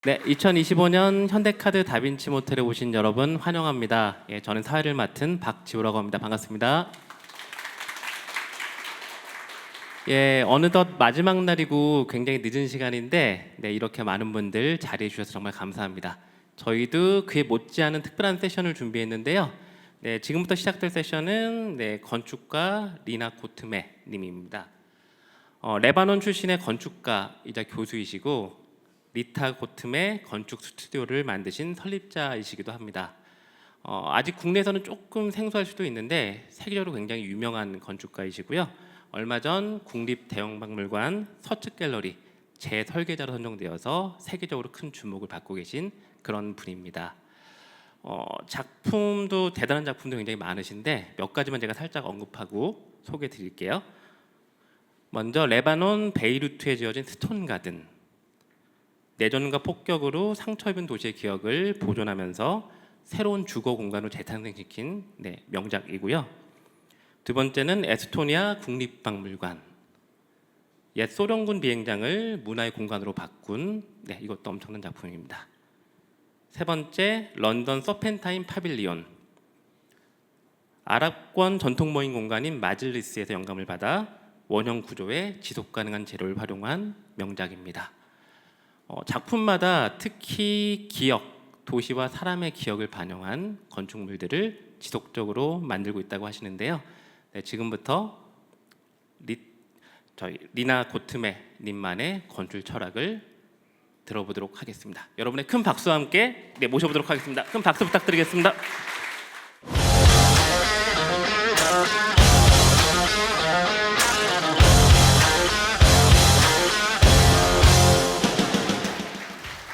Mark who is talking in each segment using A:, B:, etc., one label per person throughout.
A: 네, 2025년 현대카드 다빈치 모텔에 오신 여러분 환영합니다. 예, 저는 사회를 맡은 박지우라고 합니다. 반갑습니다. 예, 어느덧 마지막 날이고 굉장히 늦은 시간인데 이렇게 많은 분들 자리해 주셔서 정말 감사합니다. 저희도 그에 못지않은 특별한 세션을 준비했는데요. 네, 지금부터 시작될 세션은 건축가 리나 코트메 님입니다. 레바논 출신의 건축가이자 교수이시고 리타 코트메 건축 스튜디오를 만드신 설립자이시기도 합니다. 아직 국내에서는 조금 생소할 수도 있는데 세계적으로 굉장히 유명한 건축가이시고요. 얼마 전 국립대형박물관 서측 갤러리 재설계자로 선정되어서 세계적으로 큰 주목을 받고 계신 그런 분입니다. 작품도 대단한 작품도 굉장히 많으신데 몇 가지만 제가 살짝 언급하고 소개해 드릴게요. 먼저 레바논 베이루트에 지어진 스톤 가든. 내전과 폭격으로 상처 입은 도시의 기억을 보존하면서 새로운 주거 공간으로 재탄생시킨 명작이고요. 두 번째는 에스토니아 국립박물관. 옛 소련군 비행장을 문화의 공간으로 바꾼 이것도 엄청난 작품입니다. 세 번째, 런던 서펜타인 파빌리온. 아랍권 전통 모임 공간인 마즐리스에서 영감을 받아 원형 구조의 지속 가능한 재료를 활용한 명작입니다. 작품마다 특히 기억, 도시와 사람의 기억을 반영한 건축물들을 지속적으로 만들고 있다고 하시는데요. 지금부터 저희 리나 고트메 님만의 건축 철학을 들어보도록 하겠습니다. 여러분의 큰 박수와 함께 모셔보도록 하겠습니다. 큰 박수 부탁드리겠습니다.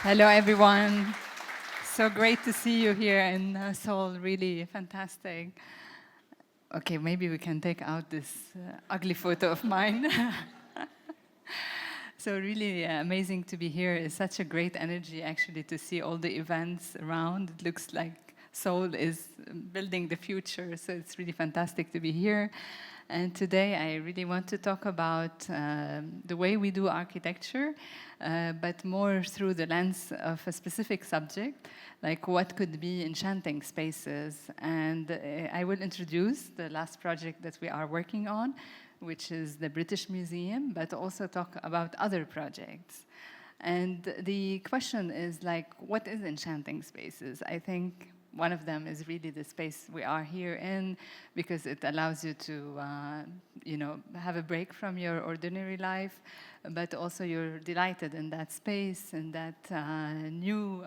B: Hello, everyone. So great to see you here in Seoul. Really fantastic. Okay, maybe we can take out this ugly photo of mine. So really amazing to be here. It's such a great energy, actually, to see all the events around. It looks like Seoul is building the future. So it's really fantastic to be here. And today I really want to talk about the way we do architecture, but more through the lens of a specific subject, like what could be enchanting spaces. And I will introduce the last project that we are working on, which is the British Museum, but also talk about other projects. And the question is like, what is enchanting spaces? I think one of them is really the space we are here in, because it allows you to, have a break from your ordinary life, but also you're delighted in that space and that new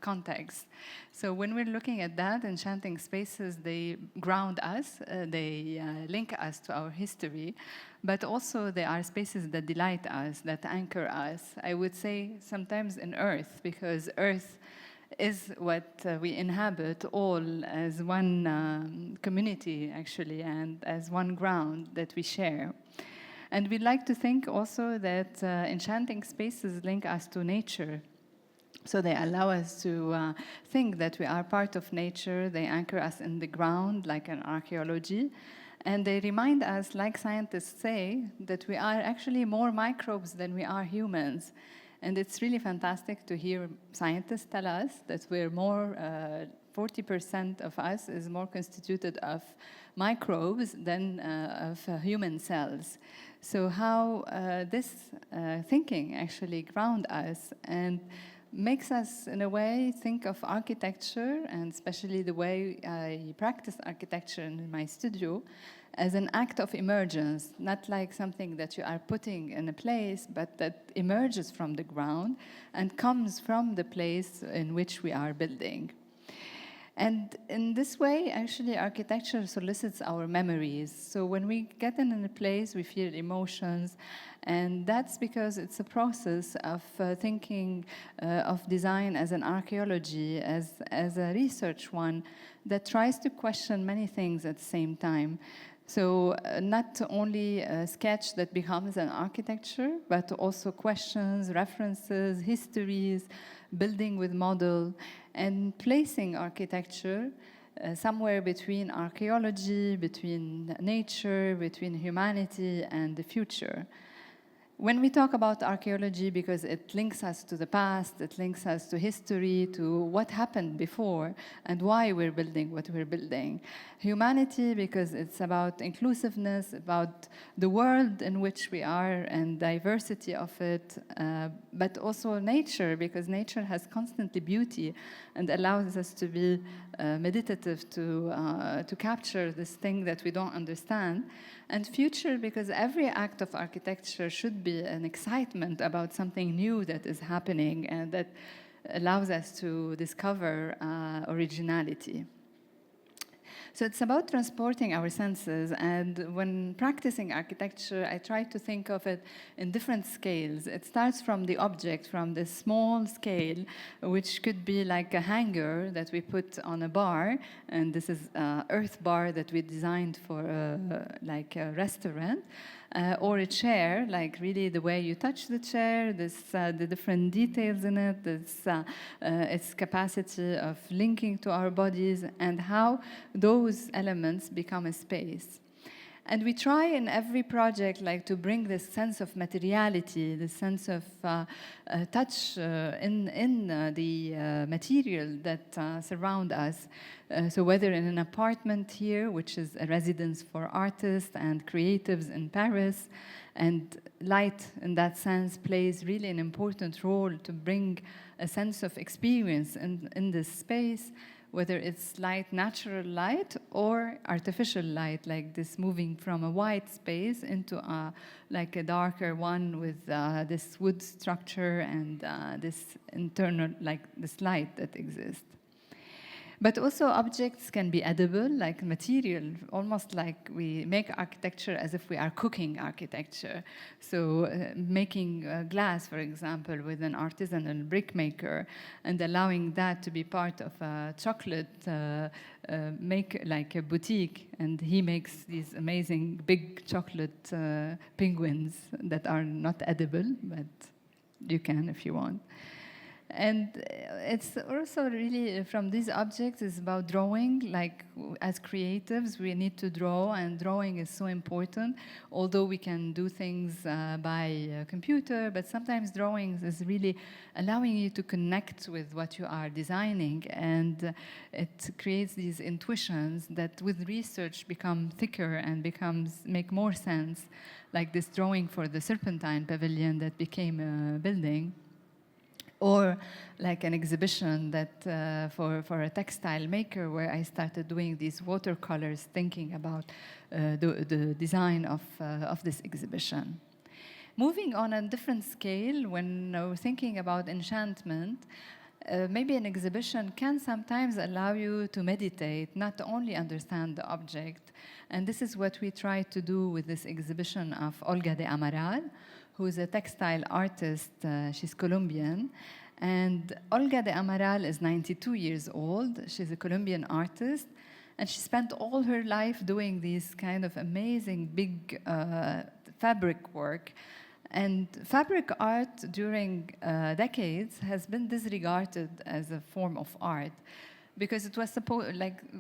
B: context. So when we're looking at that, enchanting spaces, they ground us, they link us to our history, but also they are spaces that delight us, that anchor us. I would say sometimes in earth, because earth is what we inhabit all as one community, actually, and as one ground that we share. And we'd like to think also that enchanting spaces link us to nature. So they allow us to think that we are part of nature. They anchor us in the ground, like an archaeology. And they remind us, like scientists say, that we are actually more microbes than we are humans. And it's really fantastic to hear scientists tell us that we're more, 40% of us is more constituted of microbes than of human cells. So how this thinking actually ground us and makes us, in a way, think of architecture, and especially the way I practice architecture in my studio, as an act of emergence, not like something that you are putting in a place, but that emerges from the ground and comes from the place in which we are building. And in this way, actually, architecture solicits our memories. So when we get in a place, we feel emotions, and that's because it's a process of thinking of design as an archaeology, as a research one, that tries to question many things at the same time. So not only a sketch that becomes an architecture, but also questions, references, histories, building with model, and placing architecture somewhere between archaeology, between nature, between humanity and the future. When we talk about archaeology, because it links us to the past, it links us to history, to what happened before, and why we're building what we're building. Humanity, because it's about inclusiveness, about the world in which we are and diversity of it, but also nature, because nature has constantly beauty and allows us to be meditative, to capture this thing that we don't understand. And future, because every act of architecture should be an excitement about something new that is happening and that allows us to discover originality. So it's about transporting our senses, and when practicing architecture, I try to think of it in different scales. It starts from the object, from the small scale, which could be like a hanger that we put on a bar, and this is an earth bar that we designed for like a restaurant. Or a chair, like really the way you touch the chair, the different details in it, its capacity of linking to our bodies, and how those elements become a space. And we try in every project like to bring this sense of materiality, this sense of touch in the material that surround us. So whether in an apartment here, which is a residence for artists and creatives in Paris, and light in that sense plays really an important role to bring a sense of experience in this space, whether it's light, natural light, or artificial light, like this moving from a white space into like a darker one with this wood structure and this internal, like this light that exists. But also objects can be edible, like material, almost like we make architecture as if we are cooking architecture. So making glass, for example, with an artisanal brick maker and allowing that to be part of a chocolate make like a boutique, and he makes these amazing big chocolate penguins that are not edible, but you can if you want. And it's also really from these objects is about drawing. Like as creatives, we need to draw, and drawing is so important. Although we can do things by computer, but sometimes drawings is really allowing you to connect with what you are designing, and it creates these intuitions that with research become thicker and make more sense. Like this drawing for the Serpentine Pavilion that became a building. Or like an exhibition that for a textile maker, where I started doing these watercolors, thinking about the design of this exhibition. Moving on a different scale, when we're thinking about enchantment, maybe an exhibition can sometimes allow you to meditate, not only understand the object. And this is what we try to do with this exhibition of Olga de Amaral, who is a textile artist. She's Colombian. And Olga de Amaral is 92 years old. She's a Colombian artist. And she spent all her life doing these kind of amazing big fabric work. And fabric art during decades has been disregarded as a form of art, because it was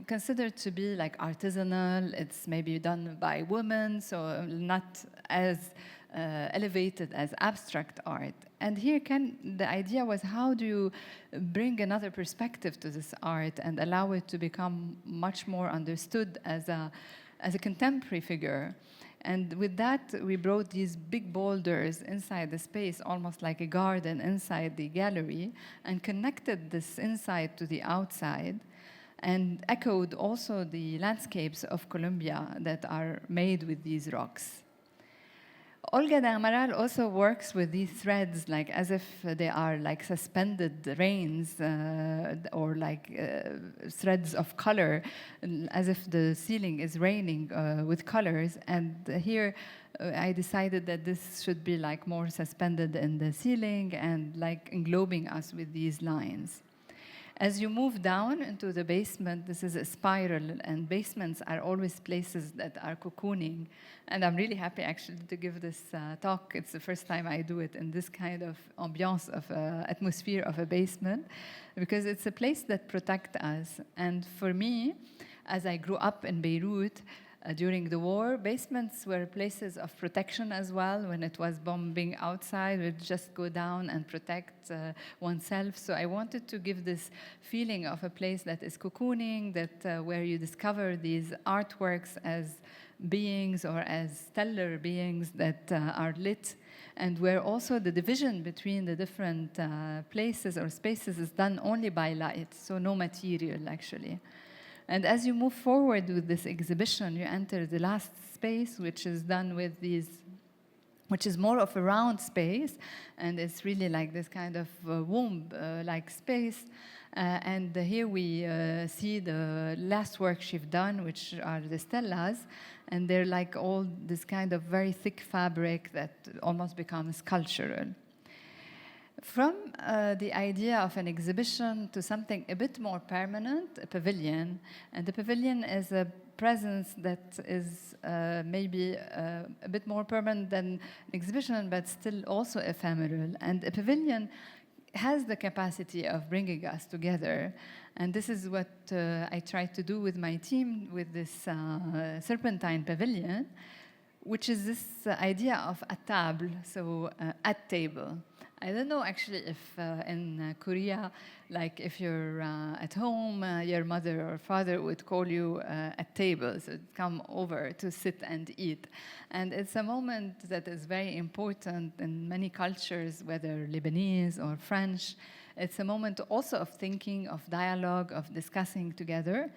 B: considered to be like artisanal. It's maybe done by women, so not as elevated as abstract art. And here the idea was, how do you bring another perspective to this art and allow it to become much more understood as a contemporary figure? And with that, we brought these big boulders inside the space, almost like a garden inside the gallery, and connected this inside to the outside, and echoed also the landscapes of Colombia that are made with these rocks. Olga de Amaral also works with these threads, like as if they are like suspended reins or like threads of color, as if the ceiling is raining with colors. And here I decided that this should be like more suspended in the ceiling and like englobing us with these lines. As you move down into the basement, this is a spiral, and basements are always places that are cocooning. And I'm really happy actually to give this talk. It's the first time I do it in this kind of ambiance, of atmosphere of a basement, because it's a place that protects us. And for me, as I grew up in Beirut, during the war. Basements were places of protection as well. When it was bombing outside, we'd just go down and protect oneself. So I wanted to give this feeling of a place that is cocooning, that where you discover these artworks as beings or as stellar beings that are lit, and where also the division between the different places or spaces is done only by light, so no material actually. And as you move forward with this exhibition, you enter the last space, which is done with these, which is more of a round space, and it's really like this kind of womb-like space. And here we see the last work she's done, which are the stellas, and they're like all this kind of very thick fabric that almost becomes sculptural. From the idea of an exhibition to something a bit more permanent, a pavilion, and the pavilion is a presence that is maybe a bit more permanent than an exhibition, but still also ephemeral. And a pavilion has the capacity of bringing us together. And this is what I try to do with my team with this Serpentine Pavilion, which is this idea of a table, so at table. I don't know actually if in Korea, like if you're at home, your mother or father would call you at table, so come over to sit and eat. And it's a moment that is very important in many cultures, whether Lebanese or French. It's a moment also of thinking, of dialogue, of discussing together.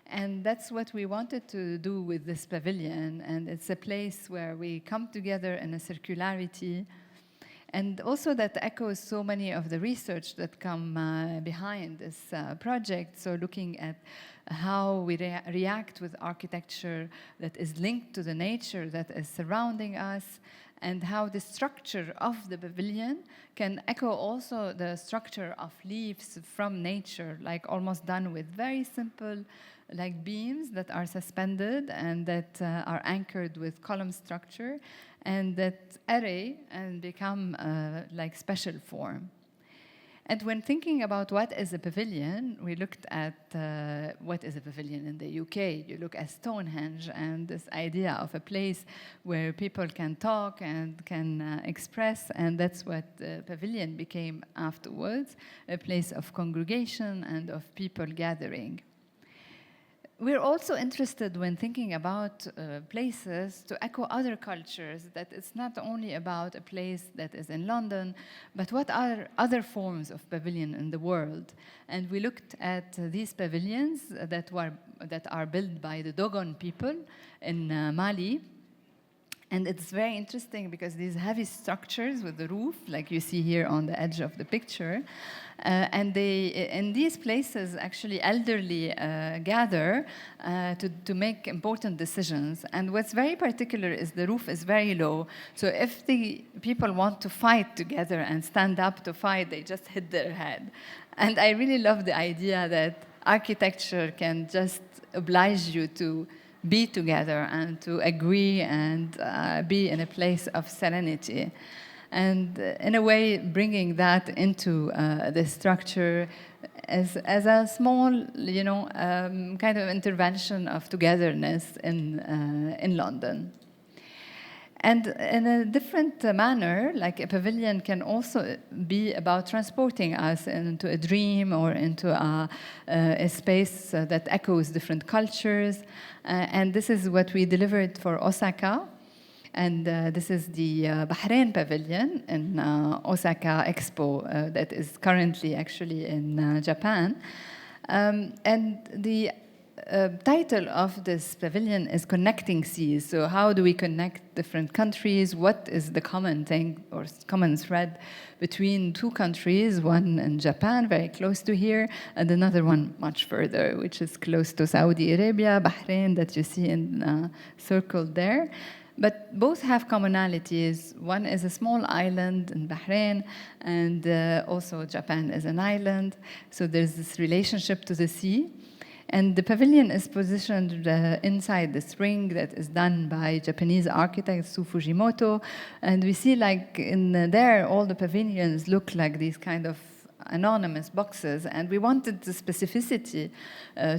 B: And that's what we wanted to do with this pavilion. And it's a place where we come together in a circularity, and also that echoes so many of the research that come behind this project. So looking at how we react with architecture that is linked to the nature that is surrounding us, and how the structure of the pavilion can echo also the structure of leaves from nature, like almost done with very simple like beams that are suspended and that are anchored with column structure, and that array and become like special form. And when thinking about what is a pavilion, we looked at what is a pavilion in the UK. You look at Stonehenge and this idea of a place where people can talk and can express, and that's what the pavilion became afterwards, a place of congregation and of people gathering. We're also interested when thinking about places to echo other cultures, that it's not only about a place that is in London, but what are other forms of pavilion in the world. And we looked at these pavilions that are built by the Dogon people in Mali. And it's very interesting because these heavy structures with the roof, like you see here on the edge of the picture, and they, in these places, actually elderly gather to make important decisions. And what's very particular is the roof is very low. So if the people want to fight together and stand up to fight, they just hit their head. And I really love the idea that architecture can just oblige you to be together and to agree and be in a place of serenity. And in a way, bringing that into the structure as a small, kind of intervention of togetherness in London. And in a different manner, like a pavilion can also be about transporting us into a dream or into a space that echoes different cultures. And this is what we delivered for Osaka. And this is the Bahrain Pavilion in Osaka Expo that is currently actually in Japan. And the title of this pavilion is Connecting Seas. So how do we connect different countries? What is the common thing or common thread between two countries, one in Japan, very close to here, and another one much further, which is close to Saudi Arabia, Bahrain, that you see in circled there. But both have commonalities. One is a small island in Bahrain, and also Japan is an island. So there's this relationship to the sea. And the pavilion is positioned inside this ring that is done by Japanese architect Su Fujimoto. And we see like in there, all the pavilions look like these kind of anonymous boxes, and we wanted the specificity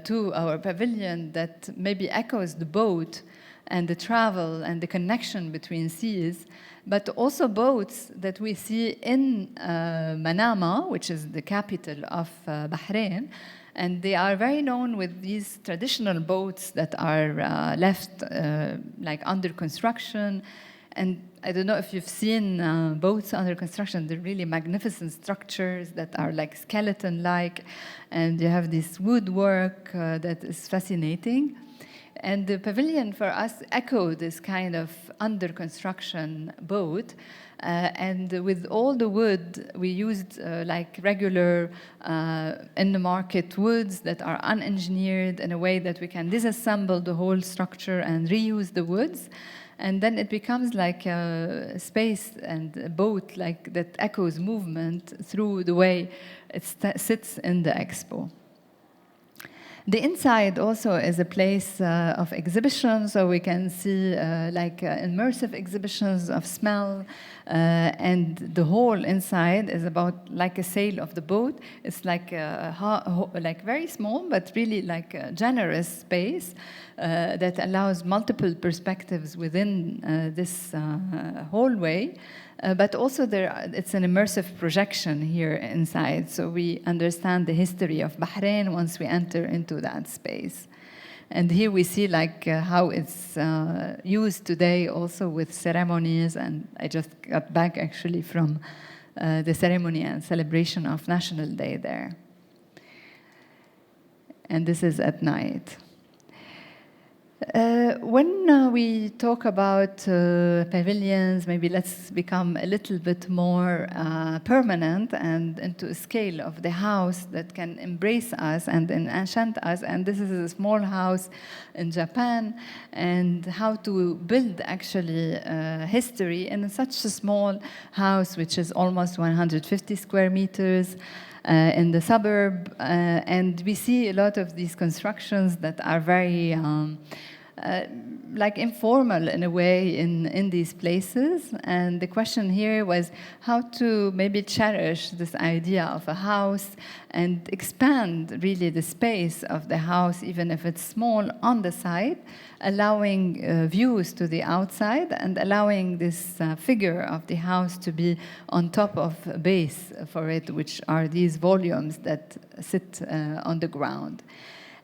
B: to our pavilion that maybe echoes the boat and the travel and the connection between seas, but also boats that we see in Manama, which is the capital of Bahrain. And they are very known with these traditional boats that are left like under construction. And I don't know if you've seen boats under construction. They're really magnificent structures that are like skeleton-like. And you have this woodwork that is fascinating. And the pavilion for us echoed this kind of under construction boat. And with all the wood, we used like regular in the market woods that are unengineered in a way that we can disassemble the whole structure and reuse the woods. And then it becomes like a space and a boat like that echoes movement through the way it sits in the expo. The inside also is a place of exhibition, so we can see like immersive exhibitions of smell, and the whole inside is about like a sail of the boat. It's like like very small, but really like a generous space that allows multiple perspectives within this hallway. But also it's an immersive projection here inside, so we understand the history of Bahrain once we enter into that space. And here we see like how it's used today also with ceremonies, and I just got back actually from the ceremony and celebration of National Day there. And this is at night. When we talk about pavilions, maybe let's become a little bit more permanent and into a scale of the house that can embrace us and enchant us. And this is a small house in Japan, and how to build actually history in such a small house, which is almost 150 square meters. In the suburb, and we see a lot of these constructions that are very like informal in a way in these places. And the question here was how to maybe cherish this idea of a house and expand really the space of the house, even if it's small on the side, allowing views to the outside and allowing this figure of the house to be on top of a base for it, which are these volumes that sit on the ground.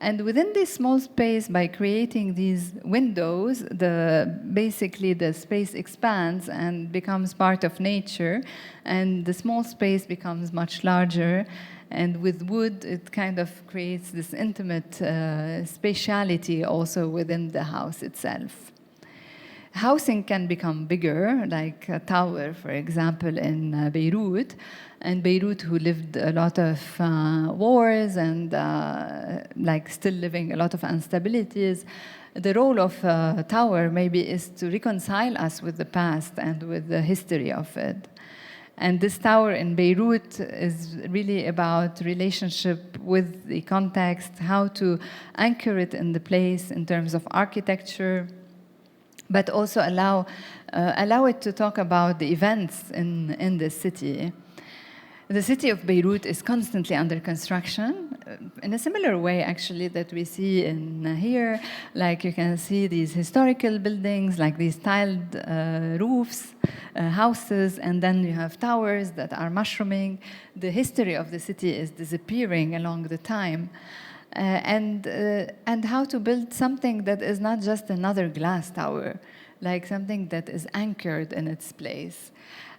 B: And within this small space, by creating these windows, basically the space expands and becomes part of nature, and the small space becomes much larger. And with wood, it kind of creates this intimate spatiality also within the house itself. Housing can become bigger, like a tower, for example, in Beirut. And Beirut, who lived a lot of wars and like still living a lot of instabilities, the role of a tower maybe is to reconcile us with the past and with the history of it. And this tower in Beirut is really about relationship with the context, how to anchor it in the place in terms of architecture, but also allow it to talk about the events in the city. The city of Beirut is constantly under construction in a similar way, actually, that we see in here. Like you can see these historical buildings, like these tiled roofs, houses, and then you have towers that are mushrooming. The history of the city is disappearing along the time. And how to build something that is not just another glass tower, like something that is anchored in its place.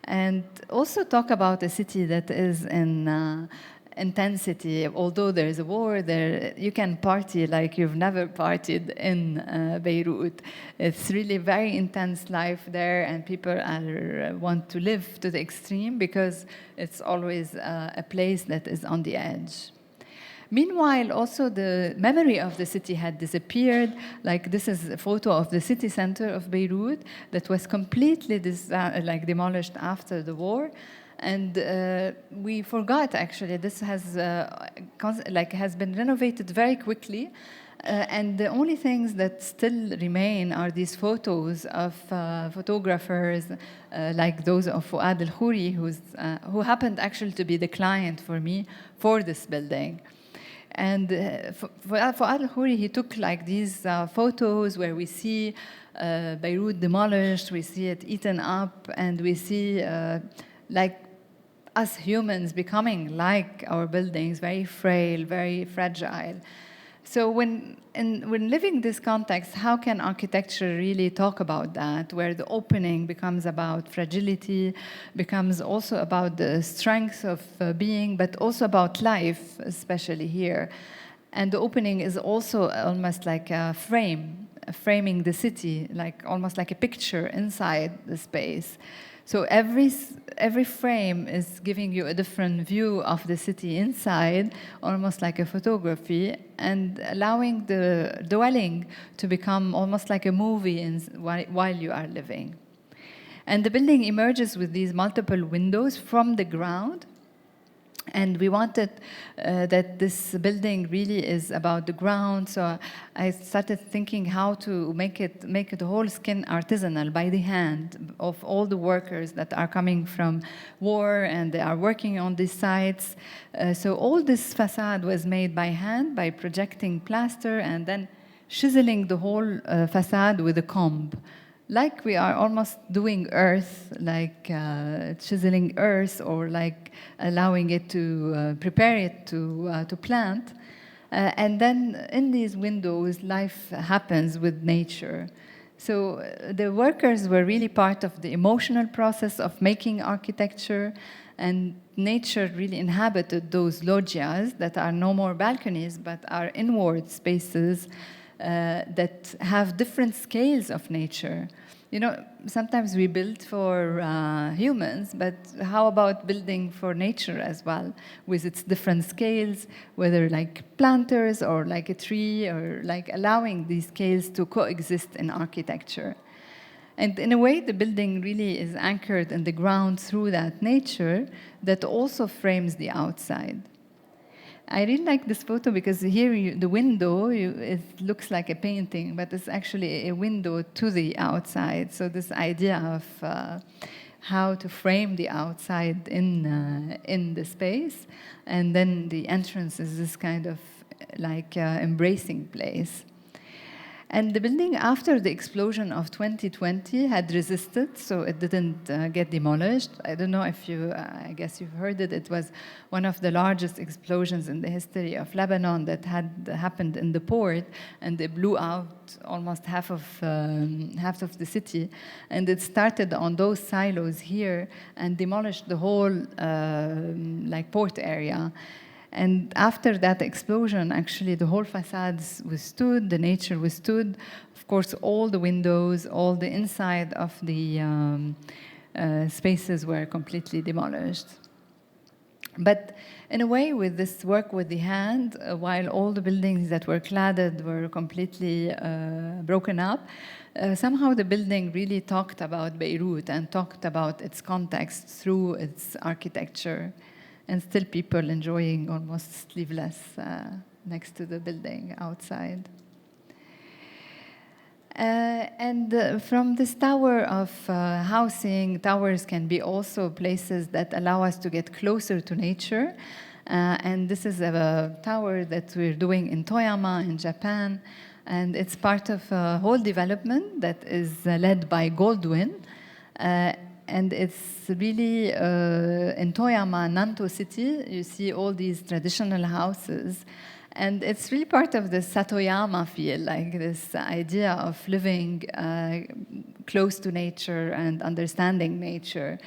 B: And also talk about a city that is in intensity. Although there is a war there, you can party like you've never partied in Beirut. It's really very intense life there, and people want to live to the extreme because it's always a place that is on the edge. Meanwhile, also the memory of the city had disappeared. Like this is a photo of the city center of Beirut that was completely demolished after the war. And we forgot, actually, this has been renovated very quickly. And the only things that still remain are these photos of photographers like those of Fouad El-Khouri, who happened actually to be the client for me for this building. And Fouad El-Khouri, he took like these photos where we see Beirut demolished, we see it eaten up, and we see like us humans becoming like our buildings, very frail, very fragile. So when living this context, how can architecture really talk about that, where the opening becomes about fragility, becomes also about the strength of being, but also about life, especially here. And the opening is also almost like a frame, framing the city, like almost like a picture inside the space. So every frame is giving you a different view of the city inside, almost like a photography, and allowing the dwelling to become almost like a movie while you are living. And the building emerges with these multiple windows from the ground. And we wanted that this building really is about the ground. So I started thinking how to make it the whole skin artisanal by the hand of all the workers that are coming from war and they are working on these sites. So all this facade was made by hand by projecting plaster and then chiseling the whole facade with a comb. Like we are almost doing earth, like chiseling earth, or like allowing it to prepare it to plant. And then in these windows, life happens with nature. So the workers were really part of the emotional process of making architecture, and nature really inhabited those loggias that are no more balconies, but are inward spaces that have different scales of nature. You know, sometimes we build for humans, but how about building for nature as well, with its different scales, whether like planters or like a tree, or like allowing these scales to coexist in architecture. And in a way, the building really is anchored in the ground through that nature that also frames the outside. I really like this photo because here the window, it looks like a painting, but it's actually a window to the outside. So this idea of how to frame the outside in the space, and then the entrance is this kind of like embracing place. And the building, after the explosion of 2020, had resisted, so it didn't get demolished. I don't know if I guess you've heard it. It was one of the largest explosions in the history of Lebanon that had happened in the port, and it blew out almost half of the city. And it started on those silos here and demolished the whole like port area. And after that explosion, actually, the whole facades withstood, the nature withstood. Of course, all the windows, all the inside of the spaces were completely demolished. But in a way, with this work with the hand, while all the buildings that were cladded were completely broken up, somehow the building really talked about Beirut and talked about its context through its architecture. And still people enjoying almost sleeveless next to the building outside. And from this tower of housing, towers can be also places that allow us to get closer to nature. And this is a tower that we're doing in Toyama in Japan. And it's part of a whole development that is led by Goldwyn. And it's really in Toyama, Nanto City, you see all these traditional houses. And it's really part of the Satoyama feel, like this idea of living close to nature and understanding nature.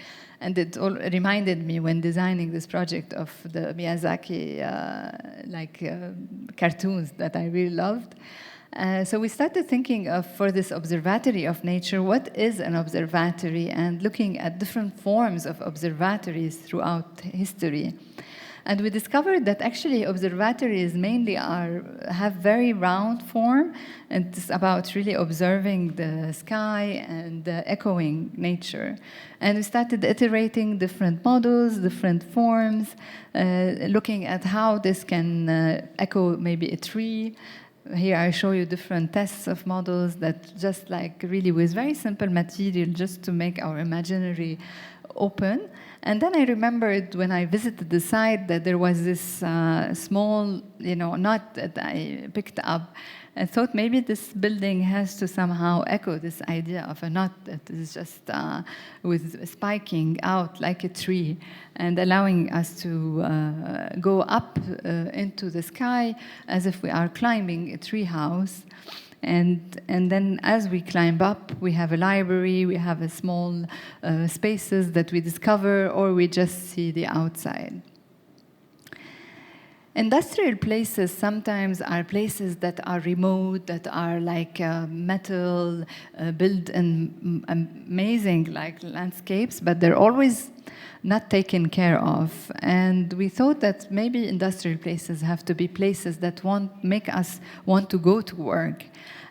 B: And it all reminded me when designing this project of the Miyazaki cartoons that I really loved. So we started thinking of, for this observatory of nature, what is an observatory, and looking at different forms of observatories throughout history. And we discovered that actually observatories mainly have very round form, and it's about really observing the sky and echoing nature. And we started iterating different models, different forms, looking at how this can echo maybe a tree, Here I show you different tests of models that just like really with very simple material just to make our imaginary open. And then I remembered when I visited the site that there was this small, knot that I picked up. I thought maybe this building has to somehow echo this idea of a knot that is just with spiking out like a tree and allowing us to go up into the sky as if we are climbing a tree house. And then as we climb up, we have a library, we have a small spaces that we discover, or we just see the outside. Industrial places sometimes are places that are remote, that are like metal, built in amazing like landscapes, but they're always not taken care of. And we thought that maybe industrial places have to be places that make us want to go to work.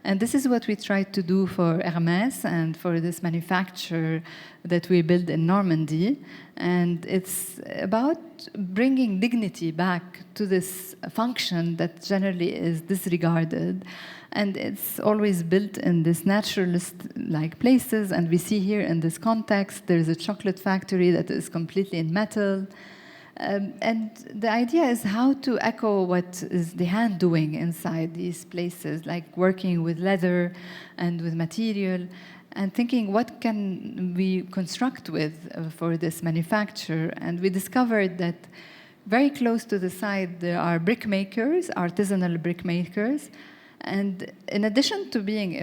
B: And this is what we tried to do for Hermès and for this manufacturer that we built in Normandy. And it's about bringing dignity back to this function that generally is disregarded. And it's always built in this naturalist-like places. And we see here in this context, there's a chocolate factory that is completely in metal. And the idea is how to echo what is the hand doing inside these places, like working with leather and with material, and thinking what can we construct with for this manufacture. And we discovered that very close to the site there are brick makers, artisanal brick makers. And in addition to being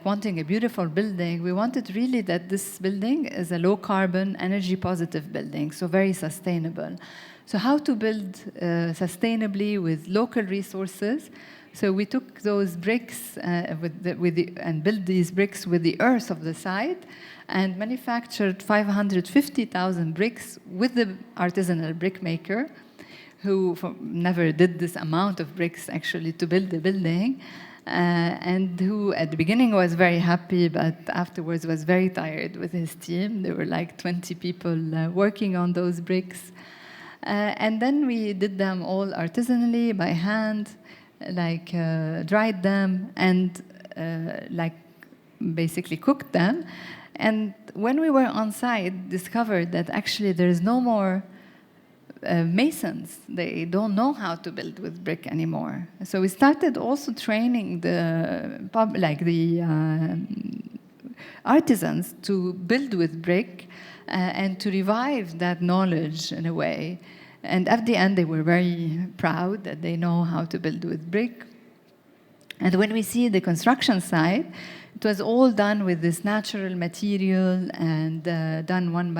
B: wanting a beautiful building, we wanted really that this building is a low carbon, energy positive building, so very sustainable. So how to build sustainably with local resources? So we took those bricks and built these bricks with the earth of the site and manufactured 550,000 bricks with the artisanal brick maker, who never did this amount of bricks actually to build the building, and who at the beginning was very happy, but afterwards was very tired with his team. There were like 20 people working on those bricks. And then we did them all artisanally by hand, dried them and basically cooked them. And when we were on site, discovered that actually there is no more masons. They don't know how to build with brick anymore. So we started also training the artisans to build with brick and to revive that knowledge in a way. And at the end, they were very proud that they know how to build with brick. And when we see the construction site, it was all done with this natural material and done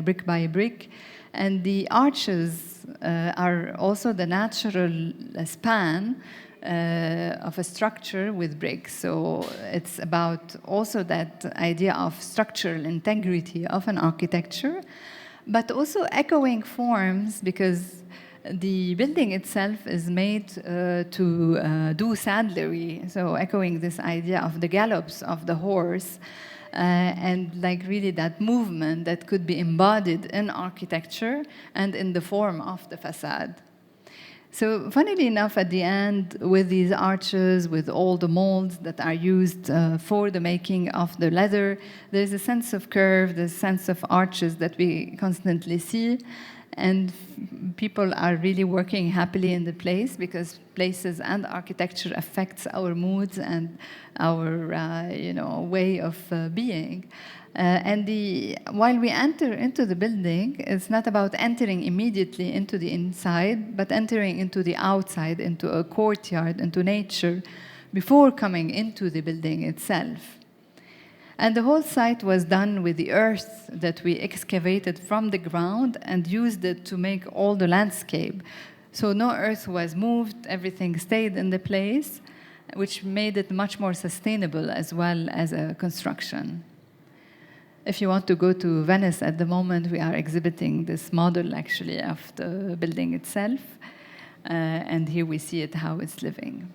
B: brick by brick. And the arches are also the natural span of a structure with bricks. So it's about also that idea of structural integrity of an architecture, but also echoing forms, because the building itself is made to do saddlery, so echoing this idea of the gallops of the horse. And really that movement that could be embodied in architecture and in the form of the facade. So funnily enough, at the end, with these arches, with all the molds that are used for the making of the leather, there's a sense of curve, there's a sense of arches that we constantly see. And people are really working happily in the place, because places and architecture affects our moods and our way of being. While we enter into the building, it's not about entering immediately into the inside, but entering into the outside, into a courtyard, into nature, before coming into the building itself. And the whole site was done with the earth that we excavated from the ground and used it to make all the landscape. So no earth was moved, everything stayed in the place, which made it much more sustainable as well as a construction. If you want to go to Venice at the moment, we are exhibiting this model actually of the building itself. And here we see it, how it's living.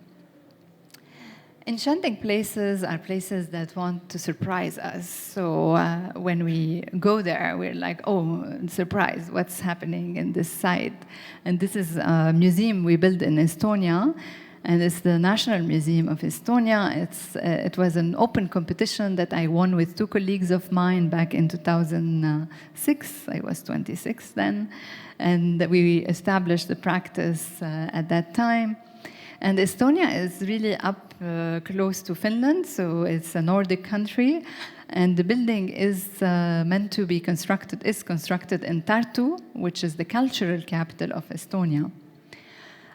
B: Enchanting places are places that want to surprise us. So when we go there, we're like, oh, surprise, what's happening in this site? And this is a museum we built in Estonia. and it's the National Museum of Estonia. It was an open competition that I won with two colleagues of mine back in 2006. I was 26 then, and we established the practice at that time. And Estonia is really up close to Finland, so it's a Nordic country. And the building is meant to be constructed in Tartu, which is the cultural capital of Estonia.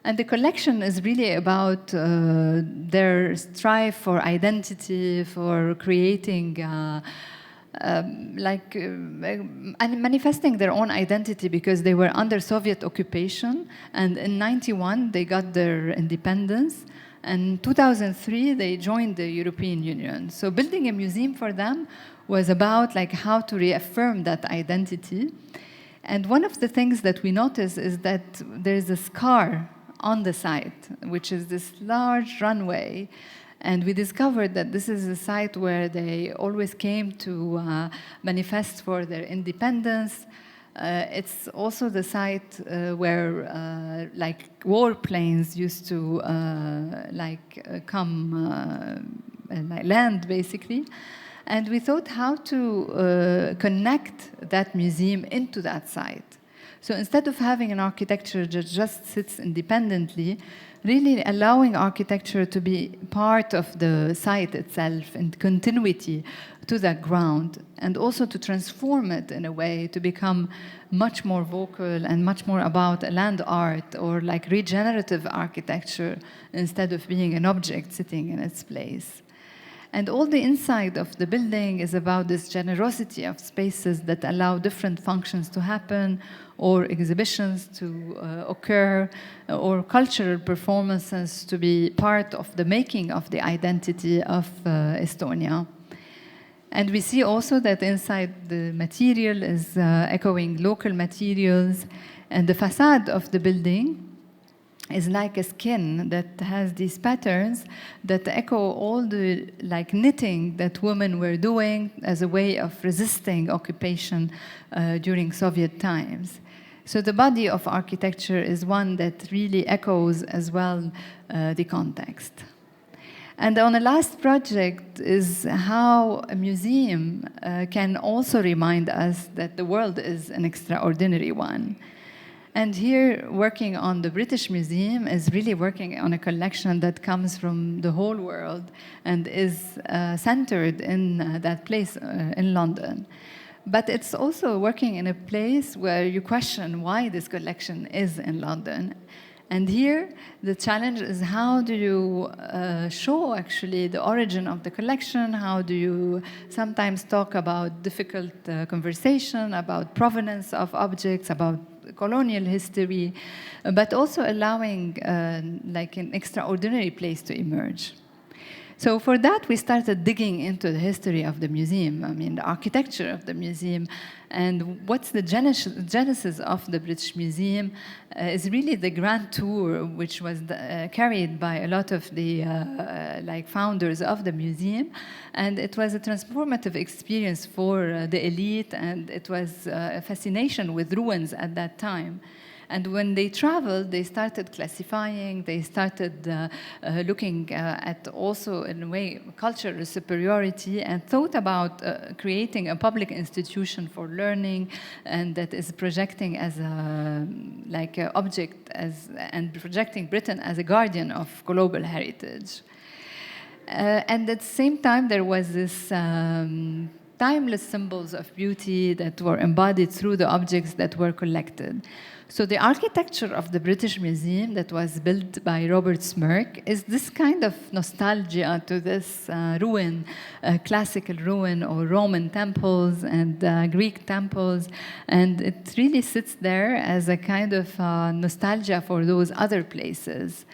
B: And the collection is really about their strive for identity, for creating, and manifesting their own identity, because they were under Soviet occupation. And in '91, they got their independence. And 2003, they joined the European Union. So building a museum for them was about how to reaffirm that identity. And one of the things that we noticed is that there's a scar on the site, which is this large runway. And we discovered that this is a site where they always came to manifest for their independence. It's also the site where warplanes used to land, basically. And we thought how to connect that museum into that site. So instead of having an architecture that just sits independently, really allowing architecture to be part of the site itself and continuity to that ground, and also to transform it in a way to become much more vocal and much more about land art or regenerative architecture instead of being an object sitting in its place. And all the inside of the building is about this generosity of spaces that allow different functions to happen, or exhibitions to occur, or cultural performances to be part of the making of the identity of Estonia. And we see also that inside the material is echoing local materials, and the facade of the building is like a skin that has these patterns that echo all the knitting that women were doing as a way of resisting occupation during Soviet times. So the body of architecture is one that really echoes as well the context. And on the last project is how a museum can also remind us that the world is an extraordinary one. And here, working on the British Museum is really working on a collection that comes from the whole world and is centered in that place in London. But it's also working in a place where you question why this collection is in London. And here, the challenge is how do you show actually the origin of the collection? How do you sometimes talk about difficult conversation, about provenance of objects, about colonial history, but also allowing an extraordinary place to emerge. So for that, we started digging into the history of the museum, the architecture of the museum, and what's the genesis of the British Museum is really the grand tour, which was carried by a lot of the founders of the museum, and it was a transformative experience for the elite, and it was a fascination with ruins at that time. And when they traveled, they started classifying, they started looking at also, in a way, cultural superiority, and thought about creating a public institution for learning, and that is projecting as a object and projecting Britain as a guardian of global heritage. And at the same time, there was this timeless symbols of beauty that were embodied through the objects that were collected. So the architecture of the British Museum that was built by Robert Smirke is this kind of nostalgia to this ruin, classical ruin, or Roman temples and Greek temples. And it really sits there as a kind of nostalgia for those other places.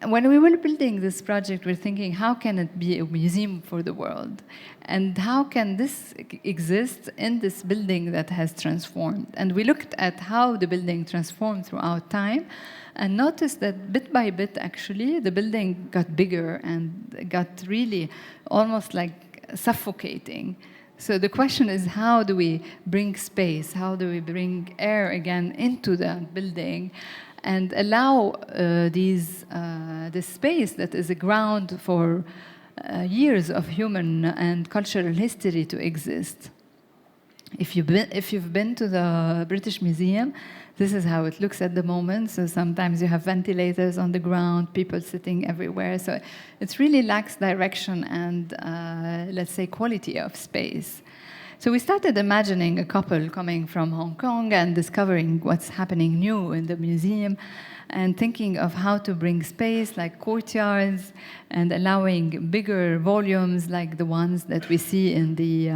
B: When we were building this project, we're thinking, how can it be a museum for the world? And how can this exist in this building that has transformed? And we looked at how the building transformed throughout time and noticed that bit by bit, actually, the building got bigger and got really almost like suffocating. So the question is, how do we bring space? How do we bring air again into the building? and allow this space that is a ground for years of human and cultural history to exist. If you've been to the British Museum, this is how it looks at the moment. So sometimes you have ventilators on the ground, people sitting everywhere. So it really lacks direction and, let's say, quality of space. So we started imagining a couple coming from Hong Kong and discovering what's happening new in the museum, and thinking of how to bring space like courtyards and allowing bigger volumes like the ones that we see in the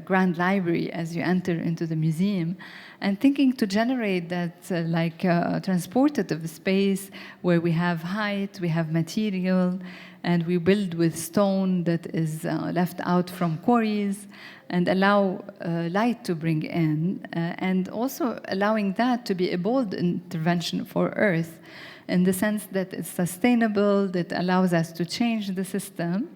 B: Grand Library as you enter into the museum, and thinking to generate that transportative space where we have height, we have material, and we build with stone that is left out from quarries, and allow light to bring in, and also allowing that to be a bold intervention for Earth, in the sense that it's sustainable, that allows us to change the system.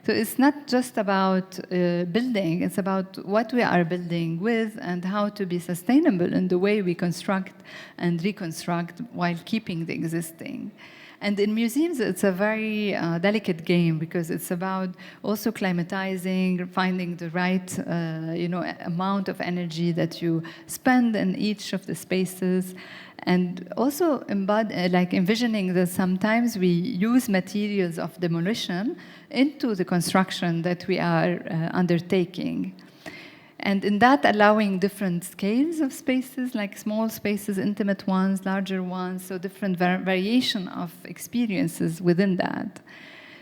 B: So it's not just about building, it's about what we are building with and how to be sustainable in the way we construct and reconstruct while keeping the existing. And in museums, it's a very delicate game, because it's about also climatizing, finding the right amount of energy that you spend in each of the spaces, and also envisioning that sometimes we use materials of demolition into the construction that we are undertaking. And in that, allowing different scales of spaces, like small spaces, intimate ones, larger ones, so different variation of experiences within that.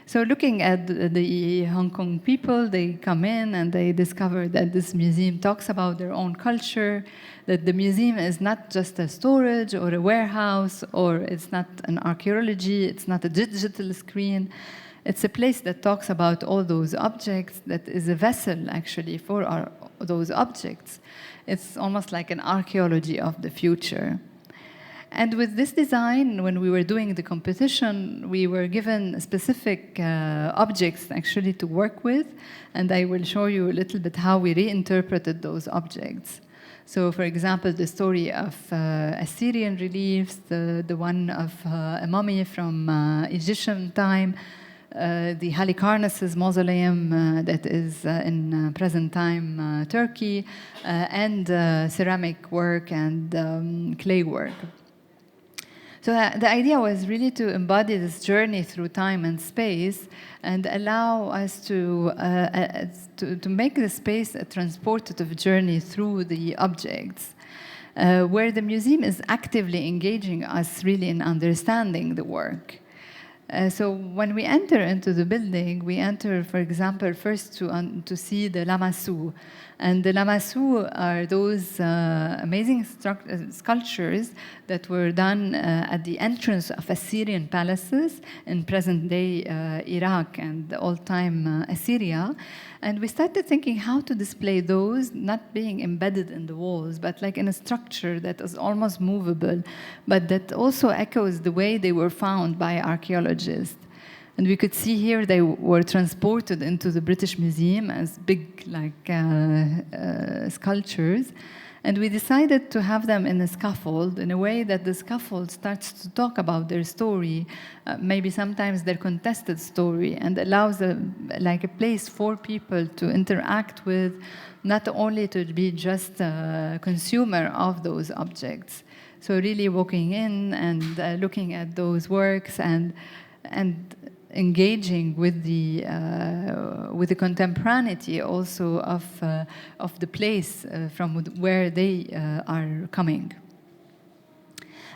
B: So looking at the Hong Kong people, they come in and they discover that this museum talks about their own culture, that the museum is not just a storage or a warehouse, or it's not an archaeology, it's not a digital screen. It's a place that talks about all those objects, that is a vessel actually for those objects. It's almost like an archaeology of the future. And with this design, when we were doing the competition, we were given specific objects actually to work with, and I will show you a little bit how we reinterpreted those objects. So, for example, the story of Assyrian reliefs, the one of a mummy from Egyptian time, the Halicarnas's mausoleum that is in present time Turkey, and ceramic work and clay work. So the idea was really to embody this journey through time and space and allow us to make the space a transportative journey through the objects, where the museum is actively engaging us really in understanding the work. So when we enter into the building, we enter, for example, first to see the lamassu. And the lamassu are those amazing sculptures that were done at the entrance of Assyrian palaces in present-day Iraq and old-time Assyria. And we started thinking how to display those, not being embedded in the walls, but like in a structure that is almost movable, but that also echoes the way they were found by archaeologists. And we could see here they were transported into the British Museum as big sculptures. And we decided to have them in a scaffold, in a way that the scaffold starts to talk about their story, maybe sometimes their contested story, and allows a place for people to interact with, not only to be just a consumer of those objects. So really walking in and looking at those works and engaging with the contemporaneity also of the place from where they are coming.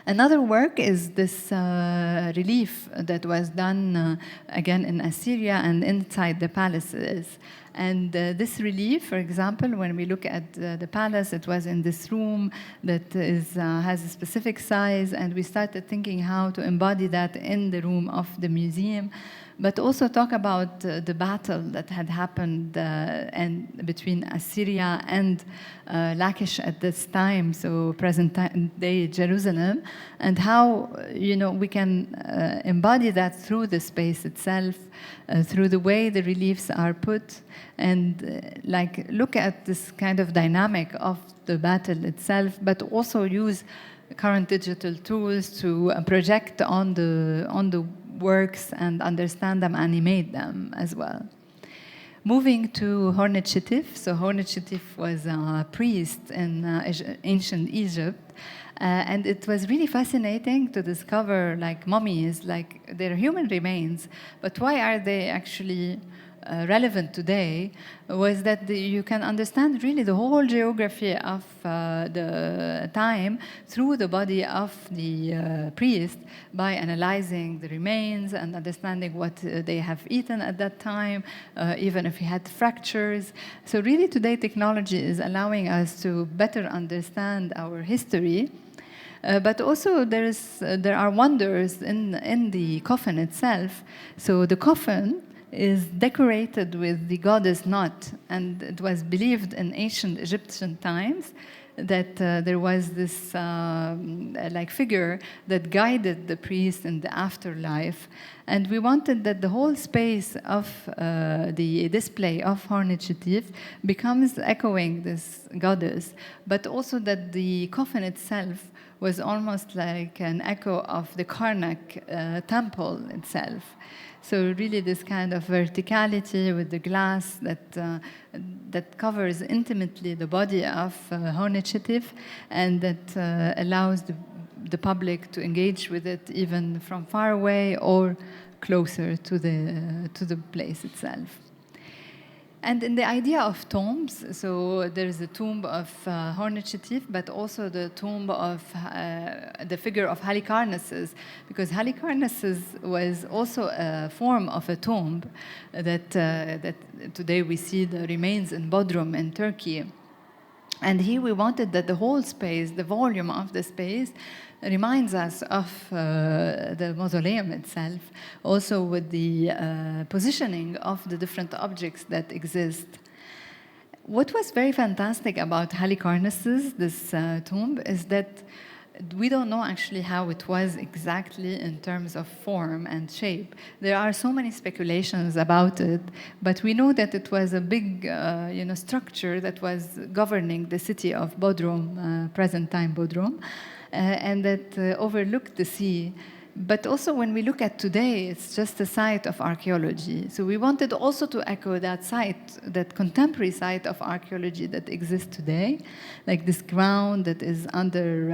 B: Another work is this relief that was done again in Assyria and inside the palaces. And this relief, for example, when we look at the palace, it was in this room that has a specific size, and we started thinking how to embody that in the room of the museum, but also talk about the battle that had happened between Assyria and Lachish at this time, so present-day Jerusalem, and how we can embody that through the space itself, through the way the reliefs are put, and look at this kind of dynamic of the battle itself, but also use current digital tools to project on the works and understand them, animate them as well. Moving to Hornechitif. So Hornechitif was a priest in ancient Egypt. And it was really fascinating to discover like mummies, like they're human remains, but why are they actually relevant today? Was that you can understand really the whole geography of the time through the body of the priest by analyzing the remains and understanding what they have eaten at that time, even if he had fractures. So really today technology is allowing us to better understand our history. But also there are wonders in the coffin itself. So the coffin is decorated with the goddess Nut, and it was believed in ancient Egyptian times that there was this like figure that guided the priest in the afterlife. And we wanted that the whole space of the display of Hornechitif becomes echoing this goddess, but also that the coffin itself was almost like an echo of the Karnak temple itself. So really this kind of verticality with the glass that covers intimately the body of Hornechitif, and that allows the public to engage with it even from far away or closer to the place itself. And in the idea of tombs, so there's the tomb of Hornechitif, but also the tomb of the figure of Halicarnassus, because Halicarnassus was also a form of a tomb that today we see the remains in Bodrum in Turkey. And here we wanted that the whole space, the volume of the space, reminds us of the mausoleum itself, also with the positioning of the different objects that exist. What was very fantastic about Halicarnassus, this tomb, is that we don't know actually how it was exactly in terms of form and shape. There are so many speculations about it, but we know that it was a big structure that was governing the city of Bodrum, present-time Bodrum, and that overlooked the sea. But also when we look at today, it's just a site of archaeology. So we wanted also to echo that site, that contemporary site of archaeology that exists today, like this ground that is under,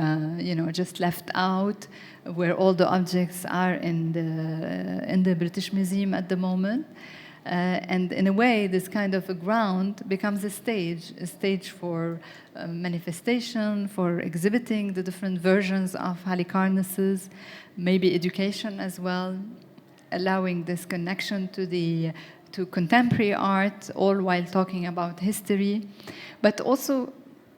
B: just left out, where all the objects are in the British Museum at the moment. And in a way, this kind of a ground becomes a stage for manifestation, for exhibiting the different versions of Halicarnassus, maybe education as well, allowing this connection to contemporary art, all while talking about history. But also,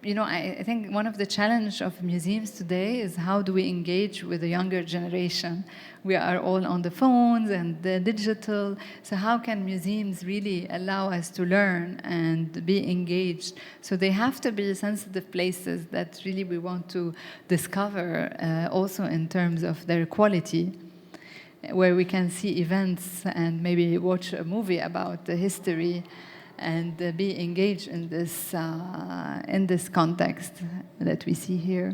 B: I think one of the challenges of museums today is how do we engage with the younger generation? We are all on the phones and the digital, so how can museums really allow us to learn and be engaged? So they have to be sensitive places that really we want to discover also in terms of their quality, where we can see events and maybe watch a movie about the history and be engaged in this context that we see here.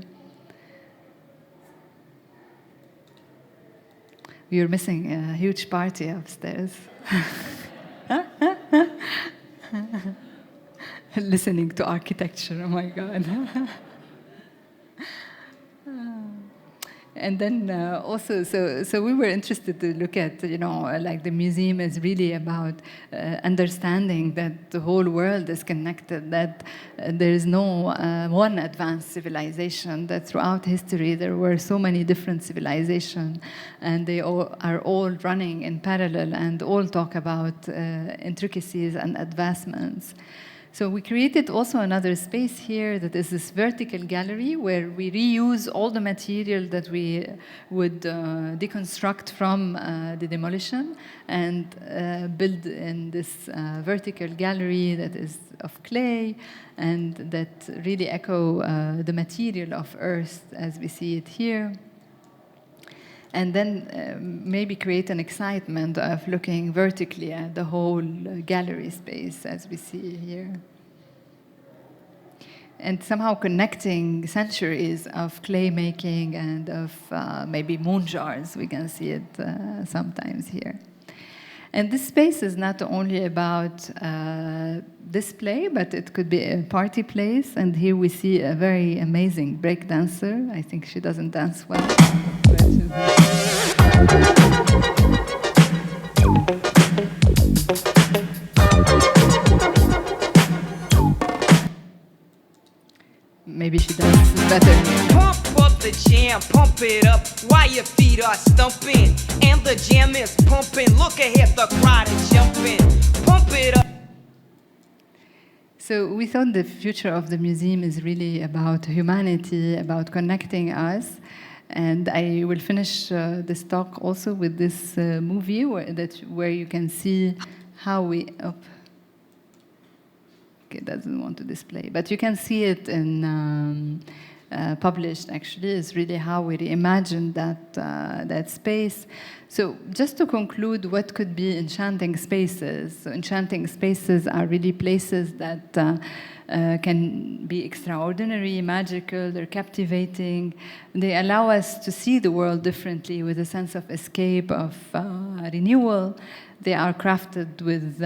B: We are missing a huge party upstairs. Listening to architecture, oh my God. And then also, so we were interested to look at, like the museum is really about understanding that the whole world is connected, that there is no one advanced civilization, that throughout history there were so many different civilizations, and they are all running in parallel and all talk about intricacies and advancements. So we created also another space here that is this vertical gallery where we reuse all the material that we would deconstruct from the demolition and build in this vertical gallery that is of clay and that really echo the material of earth as we see it here. And then maybe create an excitement of looking vertically at the whole gallery space as we see here. and somehow connecting centuries of clay making and of maybe moon jars. We can see it sometimes here. And this space is not only about display, but it could be a party place. And here we see a very amazing break dancer. I think she doesn't dance well. Maybe she dances better.
C: Pump up the jam, pump it up while your feet are stumping. And the jam is pumping. Look ahead, the crowd is jumping. Pump it up.
B: So we thought the future of the museum is really about humanity, about connecting us. And I will finish this talk also with this movie where you can see how we... It doesn't want to display, but you can see it in published. Actually, is really how we reimagined that space. So, just to conclude, what could be enchanting spaces? So enchanting spaces are really places that can be extraordinary, magical, they're captivating. They allow us to see the world differently with a sense of escape, of renewal. They are crafted with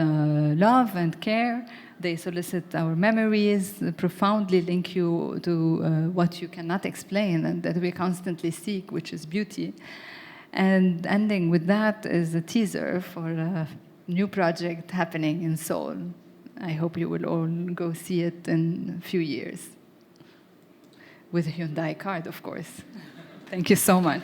B: love and care. They solicit our memories, profoundly link you to what you cannot explain and that we constantly seek, which is beauty. And ending with that is a teaser for a new project happening in Seoul. I hope you will all go see it in a few years. With a Hyundai card, of course. Thank you so much.